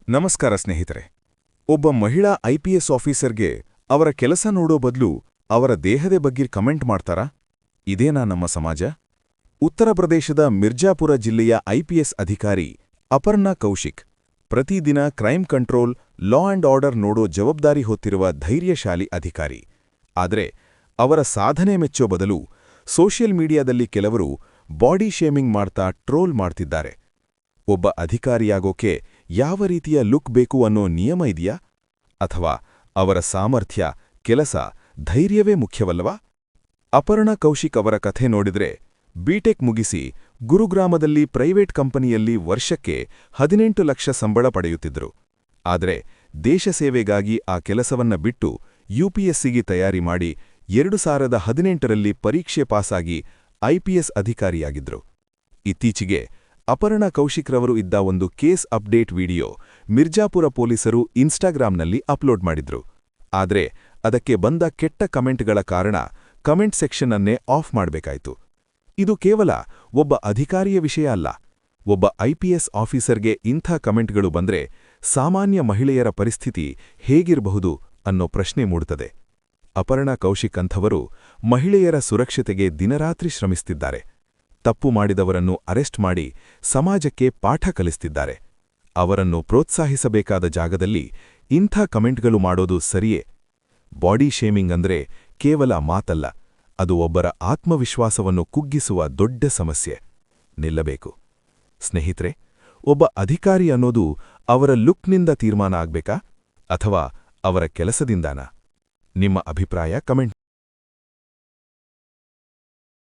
ನಮಸ್ಕಾರ ಸ್ನೇಹಿತರೆ. ಒಬ್ಬ ಮಹಿಳಾ ಐಪಿಎಸ್ ಆಫೀಸರ್ಗೆ ಅವರ ಕೆಲಸ ನೋಡೋ ಬದಲು ಅವರ ದೇಹದ ಬಗ್ಗೆ ಕಮೆಂಟ್ ಮಾಡ್ತಾರಾ? ಇದೇನಾ ನಮ್ಮ ಸಮಾಜ? ಉತ್ತರ ಪ್ರದೇಶದ ಮಿರ್ಜಾಪುರ ಜಿಲ್ಲೆಯ ಐಪಿಎಸ್ ಅಧಿಕಾರಿ ಅಪರ್ಣಾ ಕೌಶಿಕ್ ಪ್ರತಿದಿನ crime control, law and order ನೋಡೋ ಜವಾಬ್ದಾರಿ ಹೊತ್ತಿರುವ ಧೈರ್ಯಶಾಲಿ ಅಧಿಕಾರಿ. ಆದರೆ ಅವರ ಸಾಧನೆ ಮೆಚ್ಚೋ ಬದಲು ಸೋಷಿಯಲ್ ಮೀಡಿಯಾದಲ್ಲಿ ಕೆಲವರು ಬಾಡಿ ಶೇಮಿಂಗ್ ಮಾಡ್ತಾ ಟ್ರೋಲ್ ಮಾಡ್ತಿದ್ದಾರೆ. ಒಬ್ಬ ಅಧಿಕಾರಿಯಾಗೋಕೆ ಯಾವ ರೀತಿಯ ಲುಕ್ ಬೇಕು ಅನ್ನೋ ನಿಯಮ ಇದೆಯಾ? ಅಥವಾ ಅವರ ಸಾಮರ್ಥ್ಯ, ಕೆಲಸ, ಧೈರ್ಯವೇ ಮುಖ್ಯವಲ್ಲವಾ? ಅಪರ್ಣಾ ಕೌಶಿಕ್ ಅವರ ಕಥೆ ನೋಡಿದ್ರೆ, ಬಿಟೆಕ್ ಮುಗಿಸಿ ಗುರುಗ್ರಾಮದಲ್ಲಿ ಪ್ರೈವೇಟ್ ಕಂಪನಿಯಲ್ಲಿ ವರ್ಷಕ್ಕೆ 18 ಲಕ್ಷ ಸಂಬಳ ಪಡೆಯುತ್ತಿದ್ದರು. ಆದರೆ ದೇಶ ಸೇವೆಗಾಗಿ ಆ ಕೆಲಸವನ್ನ ಬಿಟ್ಟು ಯುಪಿಎಸ್ಸಿಗೆ ತಯಾರಿ ಮಾಡಿ 2018ರಲ್ಲಿ ಪರೀಕ್ಷೆ ಪಾಸಾಗಿ ಐಪಿಎಸ್ ಅಧಿಕಾರಿಯಾಗಿದ್ರು. ಇತ್ತೀಚೆಗೆ ಅಪರ್ಣಾ ಕೌಶಿಕ್ರವರು ಇದ್ದ ಒಂದು ಕೇಸ್ ಅಪ್ಡೇಟ್ ವಿಡಿಯೋ ಮಿರ್ಜಾಪುರ ಪೊಲೀಸರು ಇನ್ಸ್ಟಾಗ್ರಾಂನಲ್ಲಿ ಅಪ್ಲೋಡ್ ಮಾಡಿದ್ರು. ಆದರೆ ಅದಕ್ಕೆ ಬಂದ ಕೆಟ್ಟ ಕಮೆಂಟ್ಗಳ ಕಾರಣ ಕಮೆಂಟ್ ಸೆಕ್ಷನ್ ಅನ್ನೇ ಆಫ್ ಮಾಡಬೇಕಾಯಿತು. ಇದು ಕೇವಲ ಒಬ್ಬ ಅಧಿಕಾರಿಯ ವಿಷಯ ಅಲ್ಲ. ಒಬ್ಬ ಐಪಿಎಸ್ ಆಫೀಸರ್ಗೆ ಇಂಥ ಕಮೆಂಟ್ಗಳು ಬಂದ್ರೆ ಸಾಮಾನ್ಯ ಮಹಿಳೆಯರ ಪರಿಸ್ಥಿತಿ ಹೇಗಿರಬಹುದು ಅನ್ನೋ ಪ್ರಶ್ನೆ ಮೂಡುತ್ತದೆ. ಅಪರ್ಣಾ ಕೌಶಿಕ್ ಅಂಥವರು ಮಹಿಳೆಯರ ಸುರಕ್ಷತೆಗೆ ದಿನರಾತ್ರಿ ಶ್ರಮಿಸುತ್ತಿದ್ದಾರೆ. ತಪ್ಪು ಮಾಡಿದವರನ್ನು ಅರೆಸ್ಟ್ ಮಾಡಿ ಸಮಾಜಕ್ಕೆ ಪಾಠ ಕಲಿಸುತ್ತಿದ್ದಾರೆ. ಅವರನ್ನು ಪ್ರೋತ್ಸಾಹಿಸಬೇಕಾದ ಜಾಗದಲ್ಲಿ ಇಂಥ ಕಮೆಂಟ್ಗಳು ಮಾಡೋದು ಸರಿಯೇ? ಬಾಡಿ ಶೇಮಿಂಗ್ ಅಂದ್ರೆ ಕೇವಲ ಮಾತಲ್ಲ, ಅದು ಒಬ್ಬರ ಆತ್ಮವಿಶ್ವಾಸವನ್ನು ಕುಗ್ಗಿಸುವ ದೊಡ್ಡ ಸಮಸ್ಯೆ. ನಿಲ್ಲಬೇಕು. ಸ್ನೇಹಿತರೆ, ಒಬ್ಬ ಅಧಿಕಾರಿ ಅನ್ನೋದು ಅವರ ಲುಕ್ನಿಂದ ತೀರ್ಮಾನ ಆಗ್ಬೇಕಾ ಅಥವಾ ಅವರ ಕೆಲಸದಿಂದಾನಾ? ನಿಮ್ಮ ಅಭಿಪ್ರಾಯ ಕಮೆಂಟ್